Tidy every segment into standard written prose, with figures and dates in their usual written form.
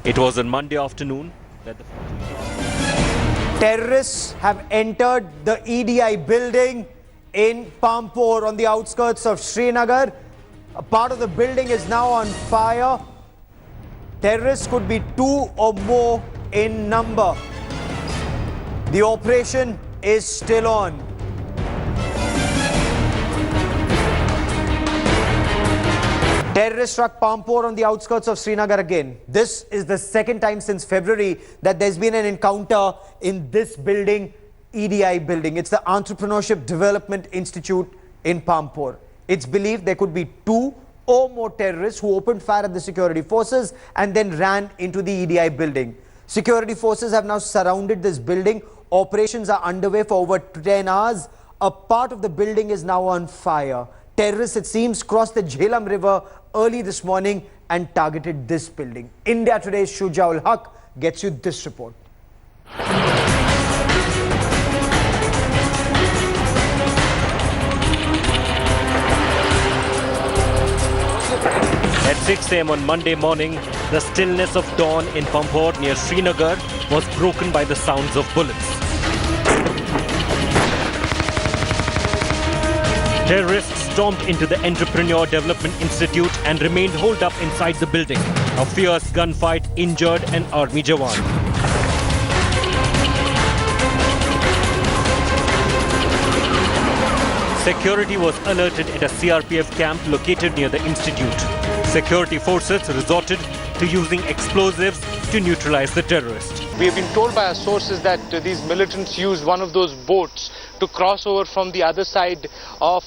It was on Monday afternoon that the terrorists have entered the EDI building in Pampore on the outskirts of Srinagar. A part of the building is now on fire. Terrorists could be 2 or more in number. The operation is still on. Terrorists struck Pampore on the outskirts of Srinagar again. This is the second time since February that there's been an encounter in this building, EDI building. It's the Entrepreneurship Development Institute in Pampore. It's believed there could be 2 or more terrorists who opened fire at the security forces and then ran into the EDI building. Security forces have now surrounded this building. Operations are underway for over 10 hours. A part of the building is now on fire. Terrorists, it seems, crossed the Jhelum River early this morning and targeted this building. India Today's Shujaul Haq gets you this report. At 6 a.m. on Monday morning, the stillness of dawn in Pampore near Srinagar was broken by the sounds of bullets. Terrorists stormed into the Entrepreneurship Development Institute and remained holed up inside the building. A fierce gunfight injured an army jawan. Security was alerted at a CRPF camp located near the institute. Security forces resorted to using explosives to neutralize the terrorists. We have been told by our sources that these militants used one of those boats to cross over from the other side of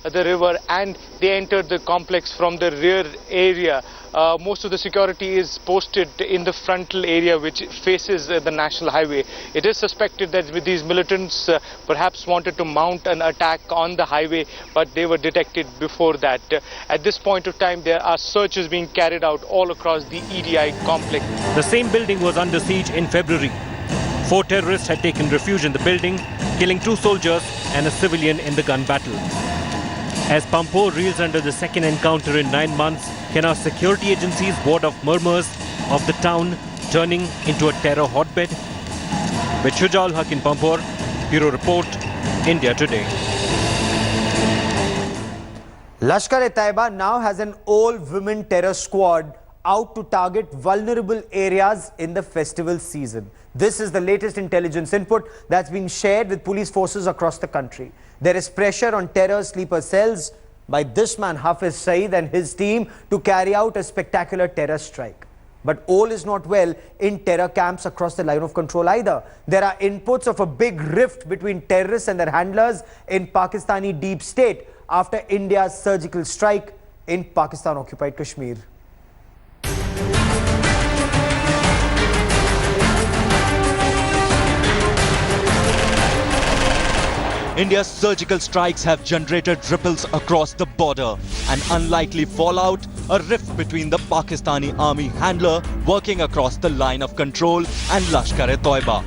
the river, and they entered the complex from the rear area. Most of the security is posted in the frontal area which faces the national highway. It is suspected that these militants perhaps wanted to mount an attack on the highway, but they were detected before that. At this point of time, there are searches being carried out all across the EDI complex. The same building was under siege in February. 4 terrorists had taken refuge in the building, killing 2 soldiers and a civilian in the gun battle. As Pampore reels under the second encounter in 9 months, can our security agencies ward off murmurs of the town turning into a terror hotbed? With Shujaul Haq in Pampore, Bureau Report, India Today. Lashkar-e-Taiba now has an all-women terror squad out to target vulnerable areas in the festival season. This is the latest intelligence input that's being shared with police forces across the country. There is pressure on terror sleeper cells by this man Hafiz Saeed and his team to carry out a spectacular terror strike. But all is not well in terror camps across the line of control either. There are inputs of a big rift between terrorists and their handlers in Pakistani deep state after India's surgical strike in Pakistan-occupied Kashmir. India's surgical strikes have generated ripples across the border. An unlikely fallout, a rift between the Pakistani army handler working across the line of control and Lashkar-e-Taiba.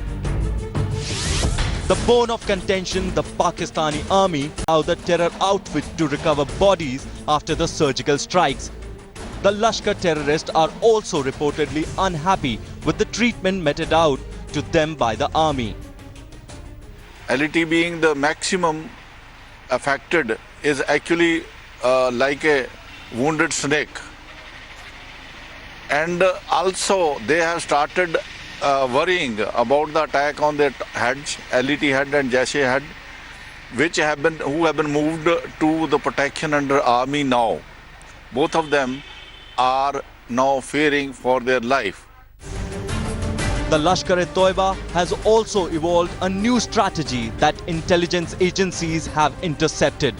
The bone of contention, the Pakistani army, now the terror outfit to recover bodies after the surgical strikes. The Lashkar terrorists are also reportedly unhappy with the treatment meted out to them by the army. LET being the maximum affected is actually like a wounded snake. And also they have started worrying about the attack on their heads, LET head and Jaish head, who have been moved to the protection under army now. Both of them are now fearing for their life. The Lashkar-e-Taiba has also evolved a new strategy that intelligence agencies have intercepted.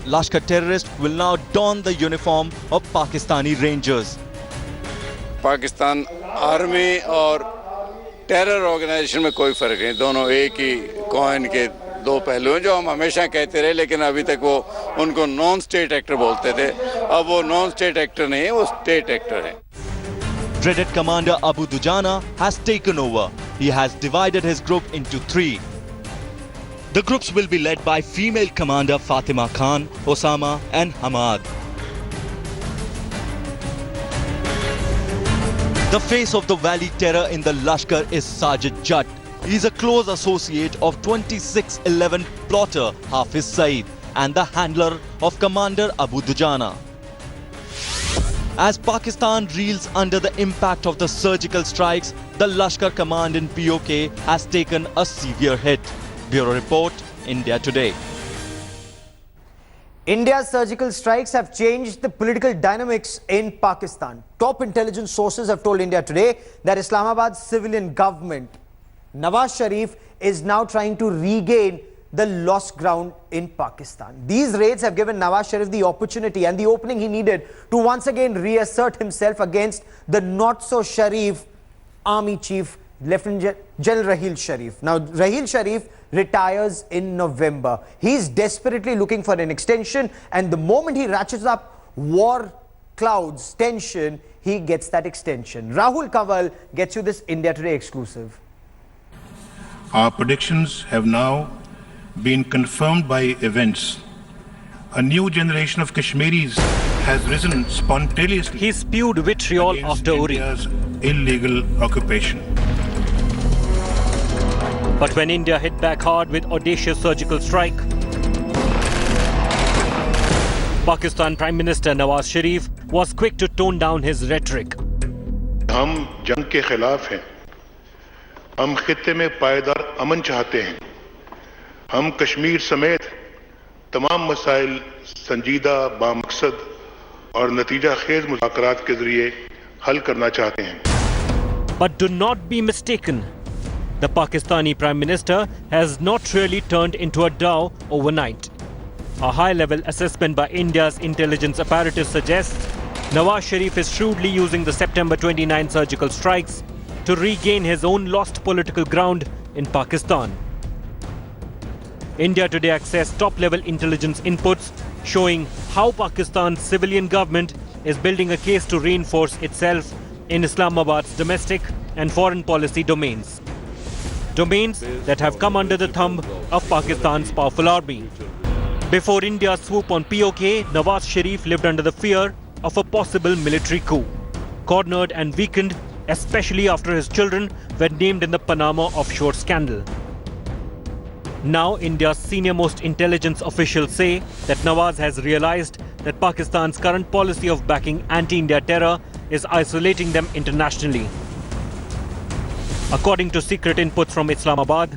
Lashkar terrorists will now don the uniform of Pakistani Rangers. Pakistan Army और terror organisation में कोई फर्क नहीं, दोनों एक ही coin के 2 पहलू हैं जो हम हमेशा कहते रहे, लेकिन अभी तक वो उनको नॉन स्टेट एक्टर बोलते थे. अब वो नॉन स्टेट एक्टर नहीं है, वो स्टेट एक्टर है. Dreaded commander Abu Dujana has taken over. He has divided his group into 3. The groups will be led by female commander Fatima Khan, Osama and Hamad. The face of the Valley terror in the Lashkar is Sajid Jatt. He is a close associate of 2611 plotter Hafiz Saeed and the handler of Commander Abu Dujana. As Pakistan reels under the impact of the surgical strikes, the Lashkar command in POK has taken a severe hit. Bureau Report, India Today. India's surgical strikes have changed the political dynamics in Pakistan. Top intelligence sources have told India Today that Islamabad's civilian government, Nawaz Sharif, is now trying to regain the lost ground in Pakistan. These raids have given Nawaz Sharif the opportunity and the opening he needed to once again reassert himself against the not-so-Sharif army chief, Lieutenant General Raheel Sharif. Now, Raheel Sharif retires in November. He's desperately looking for an extension, and the moment he ratchets up war clouds, tension, he gets that extension. Rahul Kanwal gets you this India Today exclusive. Our predictions have now been confirmed by events. A new generation of Kashmiris has risen spontaneously. He spewed vitriol after Uri. India's illegal occupation. But when India hit back hard with audacious surgical strike, Pakistan Prime Minister Nawaz Sharif was quick to tone down his rhetoric. हम जंग के खिलाफ हैं, हम खित्ते में पायदार अमन चाहते हैं, हम कश्मीर समेत तमाम मसाइल संजीदा बामकसद और नतीजा खेज मुज़ाकरात के जरिए हल करना चाहते हैं. But do not be mistaken. The Pakistani Prime Minister has not really turned into a dhow overnight. A high-level assessment by India's intelligence apparatus suggests Nawaz Sharif is shrewdly using the September 29 surgical strikes to regain his own lost political ground in Pakistan. India Today accessed top-level intelligence inputs showing how Pakistan's civilian government is building a case to reinforce itself in Islamabad's domestic and foreign policy domains. Domains that have come under the thumb of Pakistan's powerful army. Before India's swoop on POK, Nawaz Sharif lived under the fear of a possible military coup. Cornered and weakened, especially after his children were named in the Panama offshore scandal. Now India's senior-most intelligence officials say that Nawaz has realized that Pakistan's current policy of backing anti-India terror is isolating them internationally. According to secret inputs from Islamabad,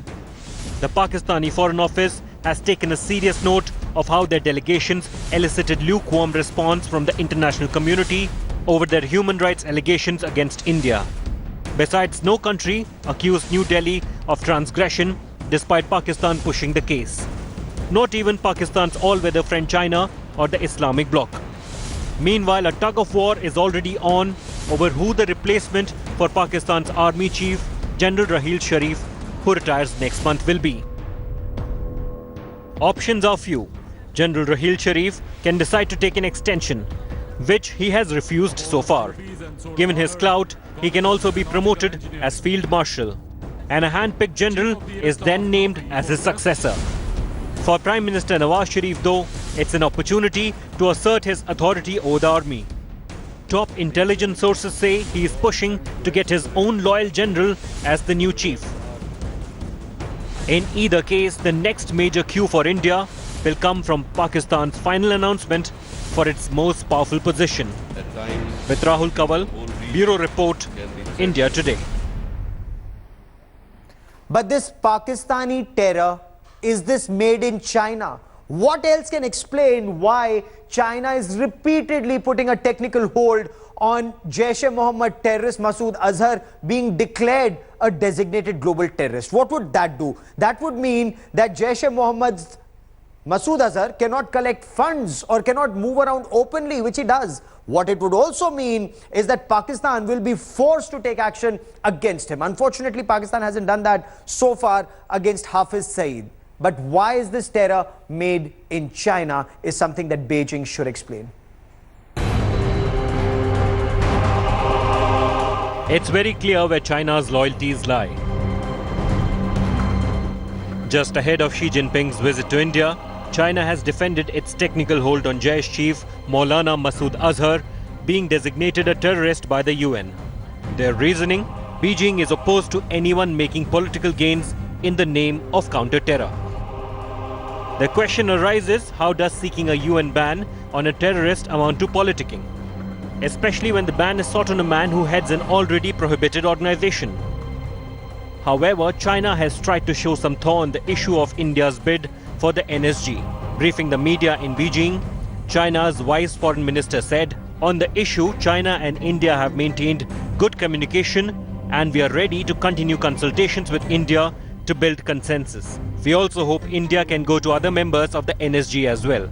the Pakistani Foreign Office has taken a serious note of how their delegations elicited lukewarm response from the international community over their human rights allegations against India. Besides, no country accused New Delhi of transgression despite Pakistan pushing the case. Not even Pakistan's all-weather friend China or the Islamic bloc. Meanwhile, a tug-of-war is already on over who the replacement for Pakistan's army chief, General Raheel Sharif, who retires next month, will be. Options are few. General Raheel Sharif can decide to take an extension, which he has refused so far. Given his clout, he can also be promoted as Field Marshal, and a hand-picked general is then named as his successor. For Prime Minister Nawaz Sharif, though, it's an opportunity to assert his authority over the army. Top intelligence sources say he is pushing to get his own loyal general as the new chief. In either case, the next major cue for India will come from Pakistan's final announcement for its most powerful position. With Rahul Kanwal, Bureau Report, India Today. But this Pakistani terror, is this made in China? What else can explain why China is repeatedly putting a technical hold on Jaish-e-Mohammed terrorist Masood Azhar being declared a designated global terrorist? What would that do? That would mean that Jaish-e-Mohammed's Masood Azhar cannot collect funds or cannot move around openly, which he does. What it would also mean is that Pakistan will be forced to take action against him. Unfortunately, Pakistan hasn't done that so far against Hafiz Saeed. But why is this terror made in China is something that Beijing should explain. It's very clear where China's loyalties lie. Just ahead of Xi Jinping's visit to India, China has defended its technical hold on Jaish chief Maulana Masood Azhar being designated a terrorist by the UN. Their reasoning: Beijing is opposed to anyone making political gains in the name of counter-terror. The question arises, how does seeking a UN ban on a terrorist amount to politicking? Especially when the ban is sought on a man who heads an already prohibited organization. However, China has tried to show some thaw on the issue of India's bid for the NSG. Briefing the media in Beijing, China's Vice Foreign Minister said, "On the issue, China and India have maintained good communication and we are ready to continue consultations with India to build consensus. We also hope India can go to other members of the NSG as well."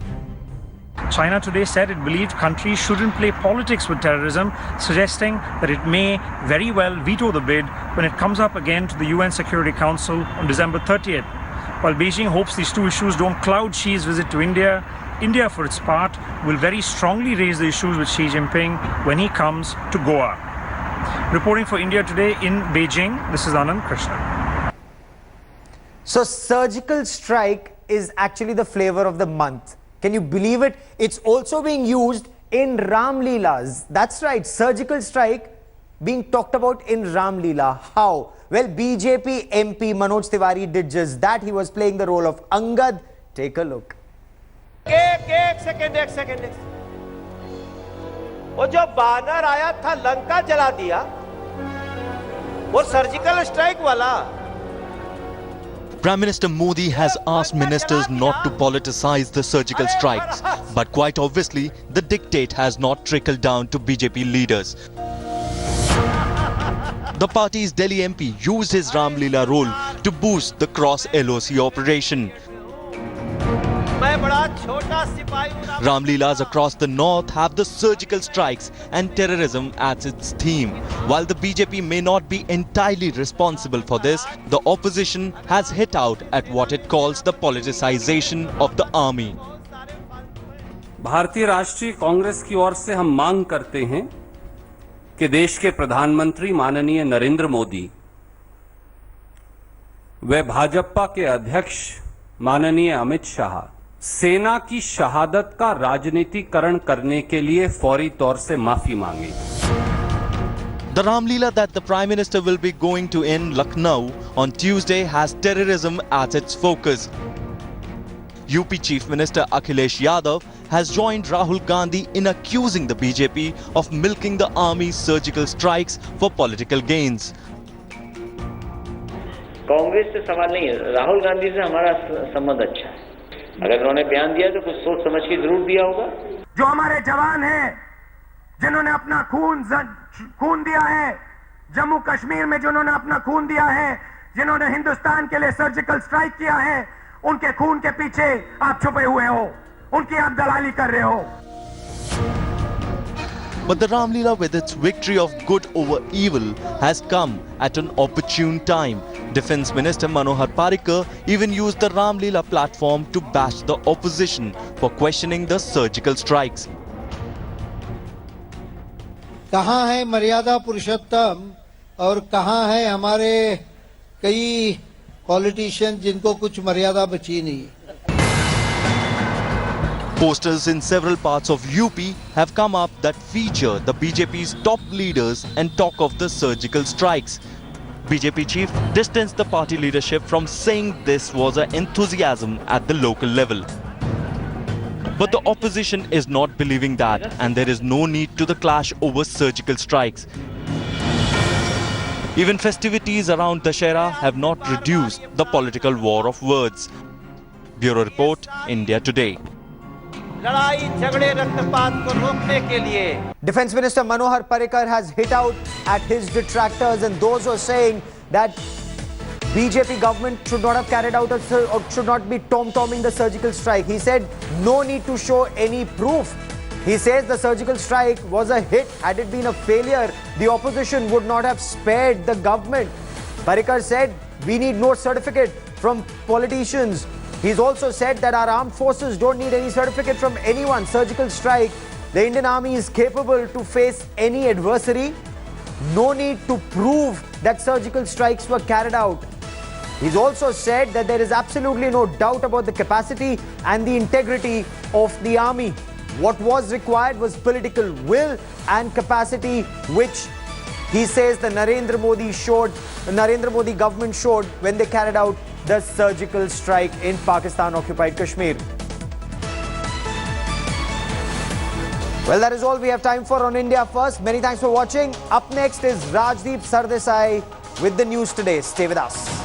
China today said it believed countries shouldn't play politics with terrorism, suggesting that it may very well veto the bid when it comes up again to the UN Security Council on December 30th. While Beijing hopes these two issues don't cloud Xi's visit to India, India, for its part, will very strongly raise the issues with Xi Jinping when he comes to Goa. Reporting for India Today in Beijing, this is Anand Krishnan. So surgical strike is actually the flavor of the month. Can you believe it? It's also being used in Ramleelas. That's right, surgical strike being talked about in Ramleela. How? Well, BJP MP Manoj Tiwari did just that. He was playing the role of Angad. Take a look. एक second वो जो बानर आया था लंका जला दिया वो surgical strike वाला. Prime Minister Modi has asked ministers not to politicize the surgical strikes, but quite obviously the dictate has not trickled down to BJP leaders. The party's Delhi MP used his Ramleela role to boost the cross-LOC operation. Ramleelas across the north have the surgical strikes and terrorism as its theme. While the BJP may not be entirely responsible for this, the opposition has hit out at what it calls the politicization of the army. भारतीय राष्ट्रीय कांग्रेस की ओर से हम मांग करते हैं कि देश के प्रधानमंत्री माननीय नरेंद्र मोदी व भाजपा के अध्यक्ष माननीय अमित शाह सेना की शहादत का राजनीतिकरण करने के लिए फौरी तौर से माफी मांगे. The Ramleela that the Prime Minister will be going to in Lucknow on Tuesday has terrorism as its focus. UP Chief Minister Akhilesh Yadav has joined Rahul Gandhi in accusing the BJP of milking the army's surgical strikes for political gains. Congress से सवाल नहीं है, राहुल गांधी से हमारा संबंध अच्छा है. अगर उन्होंने बयान दिया तो कुछ सोच समझ के जरूर दिया होगा. जो हमारे जवान हैं जिन्होंने अपना खून दिया है, जम्मू कश्मीर में जिन्होंने अपना खून दिया है, जिन्होंने हिंदुस्तान के लिए सर्जिकल स्ट्राइक किया है, उनके खून के पीछे आप छुपे हुए हो, उनकी आप दलाली कर रहे हो. But the Ramleela, with its victory of good over evil, has come at an opportune time. Defence Minister Manohar Parrikar even used the Ramleela platform to bash the opposition for questioning the surgical strikes. कहाँ है मर्यादा पुरुषोत्तम और कहाँ है हमारे कई politician जिनको कुछ मर्यादा बची नहीं. Posters in several parts of UP have come up that feature the BJP's top leaders and talk of the surgical strikes. BJP chief distanced the party leadership from saying this was an enthusiasm at the local level. But the opposition is not believing that, and there is no need to the clash over surgical strikes. Even festivities around Dussehra have not reduced the political war of words. Bureau Report, India Today. Defence Minister Manohar Parrikar has hit out at his detractors and those who are saying that BJP government should not have carried out or should not be tom-tomming the surgical strike. He said no need to show any proof. He says the surgical strike was a hit. Had it been a failure, the opposition would not have spared the government. Parrikar said we need no certificate from politicians. He's also said that our armed forces don't need any certificate from anyone. Surgical strike, the Indian Army is capable to face any adversary. No need to prove that surgical strikes were carried out. He's also said that there is absolutely no doubt about the capacity and the integrity of the army. What was required was political will and capacity, which he says the Narendra Modi government showed when they carried out the surgical strike in Pakistan-occupied Kashmir. Well, that is all we have time for on India First. Many thanks for watching. Up next is Rajdeep Sardesai with the news today. Stay with us.